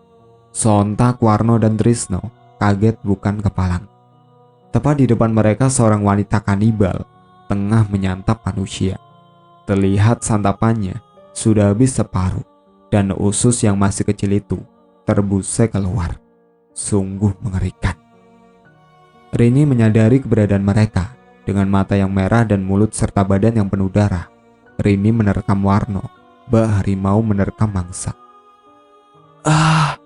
Sontak Warno dan Trisno kaget bukan kepalang. Tepat di depan mereka seorang wanita kanibal tengah menyantap manusia. Terlihat santapannya sudah habis separuh dan usus yang masih kecil itu terbusek keluar. Sungguh mengerikan. Rini menyadari keberadaan mereka. Dengan mata yang merah dan mulut serta badan yang penuh darah, Rini menerkam Warno, bak harimau menerkam mangsa. "Ah!"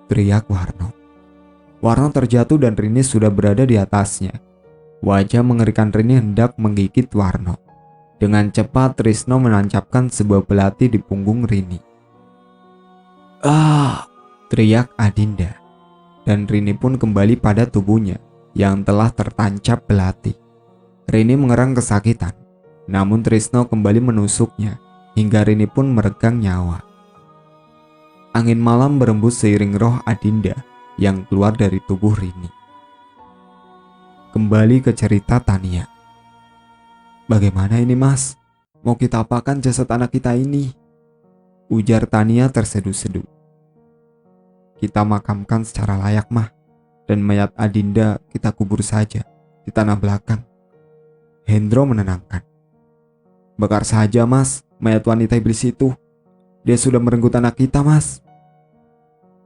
teriak Warno. Warno terjatuh dan Rini sudah berada di atasnya. Wajah mengerikan Rini hendak menggigit Warno. Dengan cepat Trisno menancapkan sebuah belati di punggung Rini. "Ah!" teriak Adinda. Dan Rini pun kembali pada tubuhnya yang telah tertancap belati. Rini mengerang kesakitan, namun Trisno kembali menusuknya hingga Rini pun meregang nyawa. Angin malam berembus seiring roh Adinda yang keluar dari tubuh Rini. Kembali ke cerita Tania. "Bagaimana ini, Mas? Mau kita apakan jasad anak kita ini?" ujar Tania terseduh-seduh. "Kita makamkan secara layak, Mah, dan mayat Adinda kita kubur saja di tanah belakang." Hendro menenangkan. "Bakar saja, Mas, mayat wanita iblis itu. Dia sudah merenggut anak kita, Mas."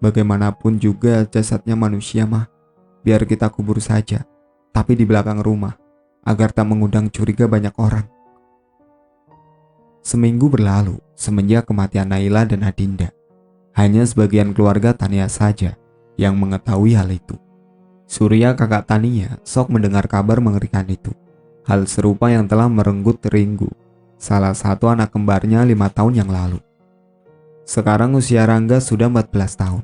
"Bagaimanapun juga jasadnya manusia, Mah. Biar kita kubur saja, tapi di belakang rumah, agar tak mengundang curiga banyak orang." Seminggu berlalu semenjak kematian Naila dan Adinda. Hanya sebagian keluarga Tania saja yang mengetahui hal itu. Surya, kakak Tania, sok mendengar kabar mengerikan itu. Hal serupa yang telah merenggut Ringgu, salah satu anak kembarnya 5 tahun yang lalu. Sekarang usia Rangga sudah 14 tahun.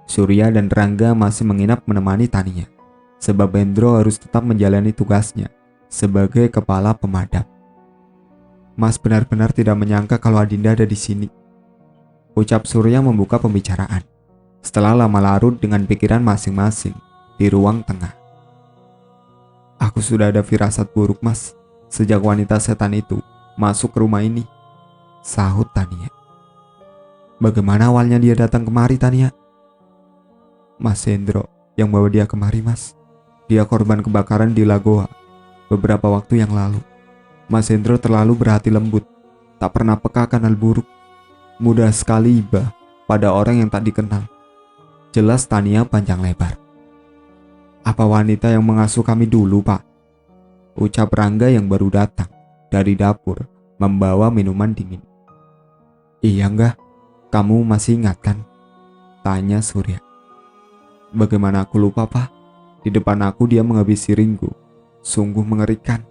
Surya dan Rangga masih menginap menemani Tania, sebab Hendro harus tetap menjalani tugasnya sebagai kepala pemadam. "Mas benar-benar tidak menyangka kalau Adinda ada di sini. ucap Surya membuka pembicaraan. Setelah lama larut dengan pikiran masing-masing di ruang tengah. Aku sudah ada firasat buruk, Mas, sejak wanita setan itu masuk ke rumah ini, sahut Tania. Bagaimana awalnya dia datang kemari, Tania? Mas Hendro yang bawa dia kemari, Mas. Dia korban kebakaran di Lagoa beberapa waktu yang lalu. Mas Hendro terlalu berhati lembut, tak pernah peka akan hal buruk. Mudah sekali iba pada orang yang tak dikenal. Jelas Tania panjang lebar. Apa wanita yang mengasuh kami dulu, Pak? Ucap Rangga yang baru datang dari dapur membawa minuman dingin. Iya enggak? Kamu masih ingat kan? Tanya Surya. Bagaimana aku lupa, Pak? Di depan aku dia menghabisi Ringo. Sungguh mengerikan.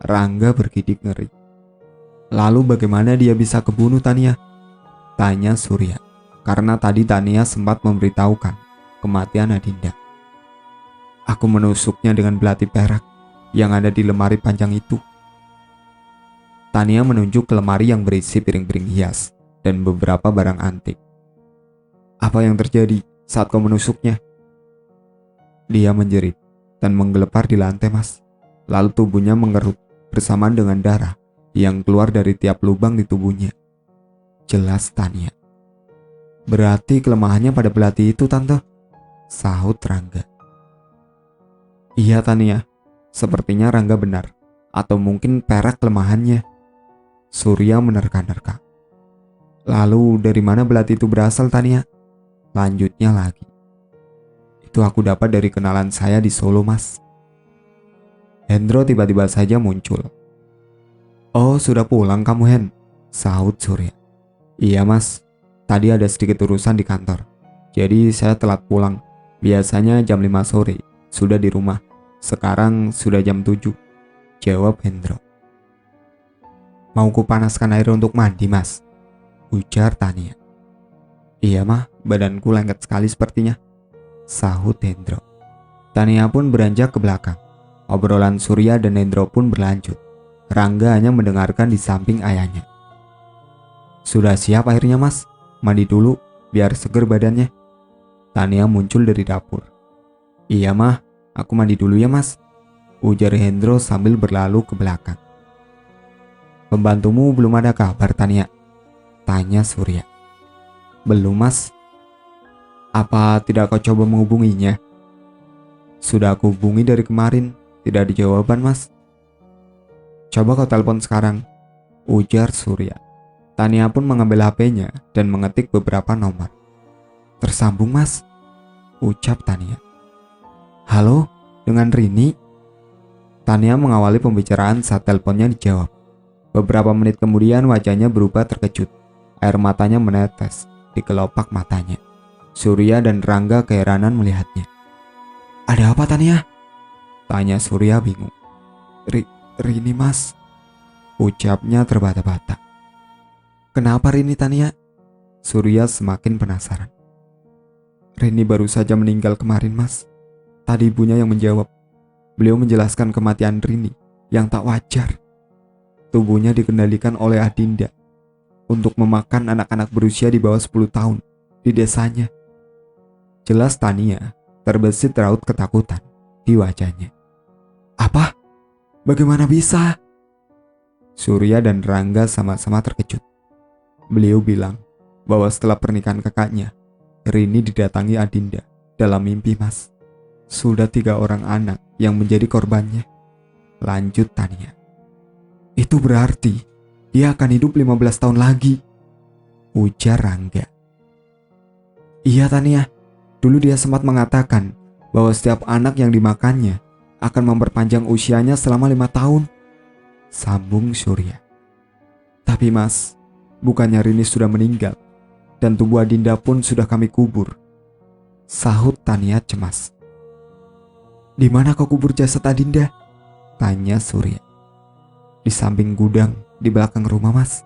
Rangga bergidik ngeri. Lalu bagaimana dia bisa kebunuh, Tania? Tanya Surya. Karena tadi Tania sempat memberitahukan kematian Adinda. Aku menusuknya dengan belati perak yang ada di lemari panjang itu. Tania menunjuk ke lemari yang berisi piring-piring hias dan beberapa barang antik. Apa yang terjadi saat kau menusuknya? Dia menjerit dan menggelepar di lantai, Mas. Lalu tubuhnya mengerut bersamaan dengan darah yang keluar dari tiap lubang di tubuhnya. Jelas Tania. Berarti kelemahannya pada belati itu, Tante, sahut Rangga. Iya, Tania. Sepertinya Rangga benar. Atau mungkin perak kelemahannya. Surya menerka-nerka. Lalu dari mana belati itu berasal, Tania? Lanjutnya lagi. Itu aku dapat dari kenalan saya di Solo, Mas. Hendro tiba-tiba saja muncul. Oh, sudah pulang kamu, Hen? Sahut Surya. Iya, Mas. Tadi ada sedikit urusan di kantor. Jadi saya telat pulang. Biasanya jam 5 sore. Sudah di rumah. Sekarang sudah jam 7. Jawab Hendro. Mau kupanaskan air untuk mandi, Mas? Ujar Tania. Iya, Mah. Badanku lengket sekali sepertinya. Sahut Hendro. Tania pun beranjak ke belakang. Obrolan Surya dan Hendro pun berlanjut. Rangga hanya mendengarkan di samping ayahnya. Sudah siap airnya, Mas? Mandi dulu, biar seger badannya. Tania muncul dari dapur. Iya, Mah. Aku mandi dulu ya, Mas. Ujar Hendro sambil berlalu ke belakang. Pembantumu belum ada kabar, Tania? Tanya Surya. Belum, Mas. Apa tidak kau coba menghubunginya? Sudah aku hubungi dari kemarin. Tidak ada jawaban, Mas. Coba kau telepon sekarang, ujar Surya. Tania pun mengambil HP-nya dan mengetik beberapa nomor. Tersambung, Mas, ucap Tania. Halo, dengan Rini? Tania mengawali pembicaraan saat teleponnya dijawab. Beberapa menit kemudian wajahnya berubah terkejut. Air matanya menetes di kelopak matanya. Surya dan Rangga keheranan melihatnya. Ada apa, Tania? Tanya Surya bingung. Rini, Mas, ucapnya terbata-bata. Kenapa Rini, Tania? Surya semakin penasaran. Rini baru saja meninggal kemarin, Mas. Tadi ibunya yang menjawab. Beliau menjelaskan kematian Rini yang tak wajar. Tubuhnya dikendalikan oleh Adinda untuk memakan anak-anak berusia di bawah 10 tahun di desanya. Jelas Tania terbesit raut ketakutan di wajahnya. Apa? Bagaimana bisa? Surya dan Rangga sama-sama terkejut. Beliau bilang bahwa setelah pernikahan kakaknya, Rini didatangi Adinda dalam mimpi, Mas. Sudah 3 orang anak yang menjadi korbannya. Lanjut Tania. Itu berarti dia akan hidup 15 tahun lagi, ujar Rangga. Iya, Tania. Dulu dia sempat mengatakan bahwa setiap anak yang dimakannya akan memperpanjang usianya selama 5 tahun. Sambung Surya. Tapi, Mas, bukannya Rini sudah meninggal dan tubuh Adinda pun sudah kami kubur, sahut Tania cemas. Di mana kau kubur jasad Adinda? Tanya Surya. Di samping gudang di belakang rumah, Mas.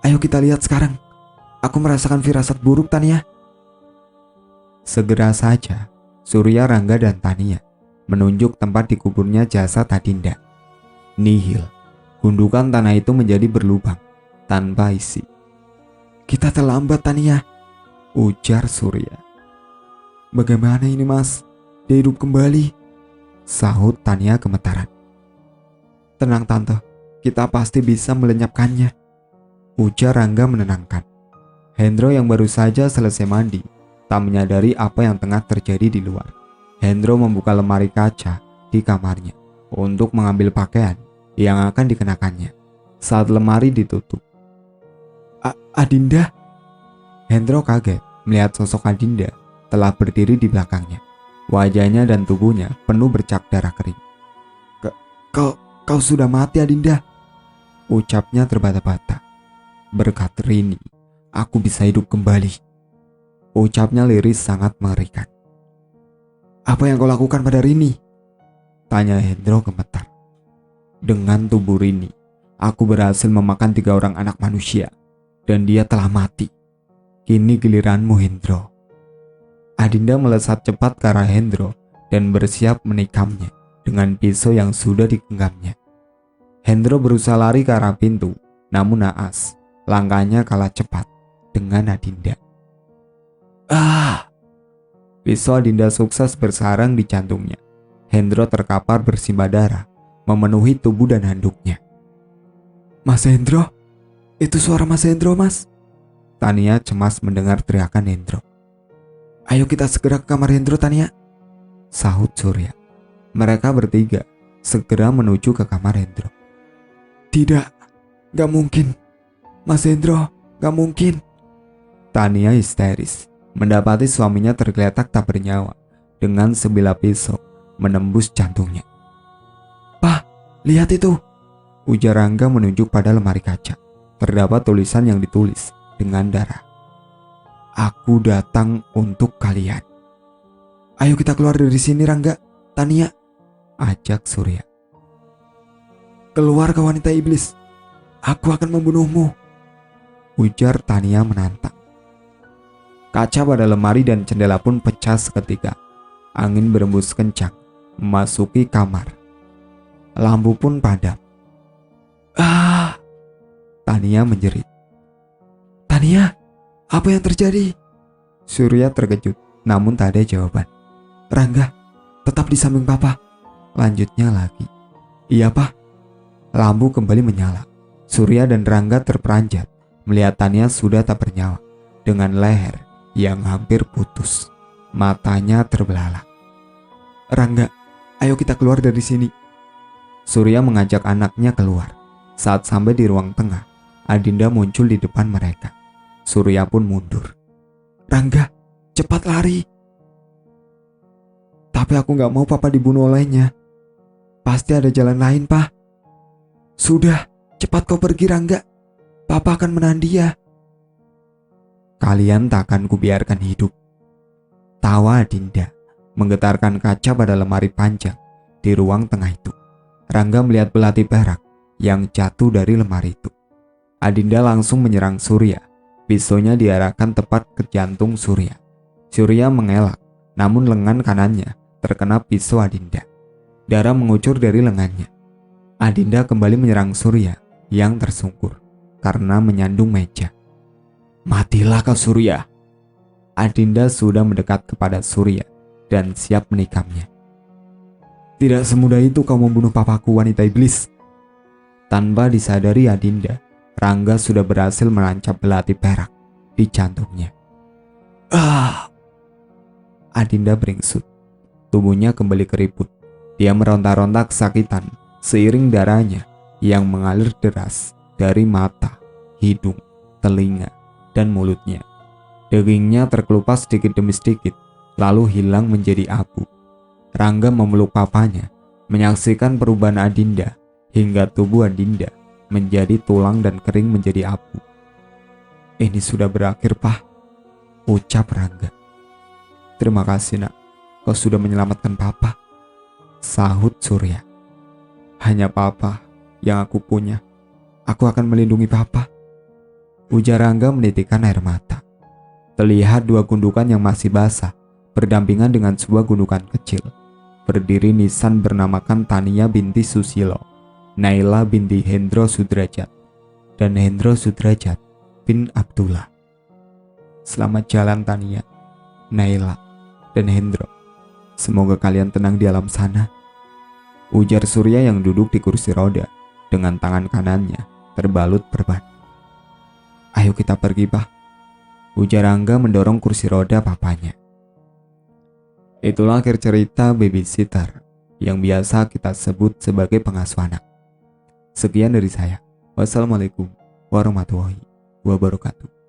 Ayo kita lihat sekarang. Aku merasakan firasat buruk, Tania. Segera saja Surya, Rangga dan Tania menunjuk tempat dikuburnya jasad Adinda. Nihil. Gundukan tanah itu menjadi berlubang tanpa isi. Kita terlambat, Tania, ujar Surya. Bagaimana ini, Mas? Dia hidup kembali, sahut Tania gemetaran. Tenang, Tante, kita pasti bisa melenyapkannya, ujar Rangga menenangkan. Hendro yang baru saja selesai mandi tak menyadari apa yang tengah terjadi di luar. Hendro membuka lemari kaca di kamarnya untuk mengambil pakaian yang akan dikenakannya. Saat lemari ditutup, Adinda? Hendro kaget melihat sosok Adinda telah berdiri di belakangnya. Wajahnya dan tubuhnya penuh bercak darah kering. Kau sudah mati, Adinda, ucapnya terbata-bata. Berkat Rini, aku bisa hidup kembali, ucapnya liris sangat mengerikan. Apa yang kau lakukan pada Rini? Tanya Hendro gemetar. Dengan tubuh Rini, aku berhasil memakan 3 orang anak manusia, dan dia telah mati. Kini giliranmu, Hendro. Adinda melesat cepat ke arah Hendro dan bersiap menikamnya dengan pisau yang sudah digenggamnya. Hendro berusaha lari ke arah pintu, namun naas, langkahnya kalah cepat dengan Adinda. Pisau Adinda sukses bersarang di jantungnya. Hendro terkapar bersimbah darah, memenuhi tubuh dan handuknya. Mas Hendro? Itu suara Mas Hendro, Mas. Tania cemas mendengar teriakan Hendro. Ayo kita segera ke kamar Hendro, Tania, sahut Surya. Mereka bertiga segera menuju ke kamar Hendro. Tidak, gak mungkin. Mas Hendro, gak mungkin. Tania histeris mendapati suaminya tergeletak tak bernyawa dengan sebilah pisau menembus jantungnya. Pak, lihat itu, ujar Rangga menunjuk pada lemari kaca. Terdapat tulisan yang ditulis dengan darah. Aku datang untuk kalian. Ayo kita keluar dari sini, Rangga, Tania, ajak Surya. Keluar ke wanita iblis, aku akan membunuhmu, ujar Tania menantang. Kaca pada lemari dan jendela pun pecah seketika. Angin berembus kencang memasuki kamar. Lampu pun padam. Tania menjerit. Tania, apa yang terjadi? Surya terkejut, namun tak ada jawaban. Rangga, tetap di samping papa, lanjutnya lagi. Iya, Pak. Lampu kembali menyala. Surya dan Rangga terperanjat melihat Tania sudah tak bernyawa, dengan leher yang hampir putus. Matanya terbelalak. Rangga, ayo kita keluar dari sini. Surya mengajak anaknya keluar. Saat sampai di ruang tengah, Adinda muncul di depan mereka. Surya pun mundur. Rangga, cepat lari. Tapi aku gak mau papa dibunuh olehnya. Pasti ada jalan lain, Pak. Sudah, cepat kau pergi, Rangga. Papa akan menahan dia. Kalian tak akan kubiarkan hidup, tawa Adinda menggetarkan kaca pada lemari panjang di ruang tengah itu. Rangga melihat belati perak yang jatuh dari lemari itu. Adinda langsung menyerang Surya. Pisaunya diarahkan tepat ke jantung Surya. Surya mengelak, namun lengan kanannya terkena pisau Adinda. Darah mengucur dari lengannya. Adinda kembali menyerang Surya yang tersungkur karena menyandung meja. Matilah kau, Surya. Adinda sudah mendekat kepada Surya dan siap menikamnya. Tidak semudah itu kau membunuh papaku, wanita iblis. Tanpa disadari Adinda, Rangga sudah berhasil menancap belati perak di jantungnya. Adinda beringsut. Tubuhnya kembali keriput. Dia meronta-ronta kesakitan seiring darahnya yang mengalir deras dari mata, hidung, telinga, dan mulutnya. Dagingnya terkelupas sedikit demi sedikit, lalu hilang menjadi abu. Rangga memeluk papanya, menyaksikan perubahan Adinda hingga tubuh Adinda menjadi tulang dan kering menjadi abu. Ini sudah berakhir, Pak, ucap Rangga. Terima kasih, Nak. Kau sudah menyelamatkan Papa, sahut Surya. Hanya Papa yang aku punya. Aku akan melindungi Papa, ujar Rangga menitikkan air mata. Terlihat 2 gundukan yang masih basah berdampingan dengan sebuah gundukan kecil. Berdiri nisan bernamakan Tania binti Susilo, Naila binti Hendro Sudrajat, dan Hendro Sudrajat bin Abdullah. Selamat jalan Tania, Naila, dan Hendro. Semoga kalian tenang di alam sana. Ujar Surya yang duduk di kursi roda dengan tangan kanannya terbalut perban. Ayo kita pergi, Pak. Ujar Angga mendorong kursi roda papanya. Itulah akhir cerita babysitter yang biasa kita sebut sebagai pengasuh anak. Sekian dari saya. Wassalamualaikum warahmatullahi wabarakatuh.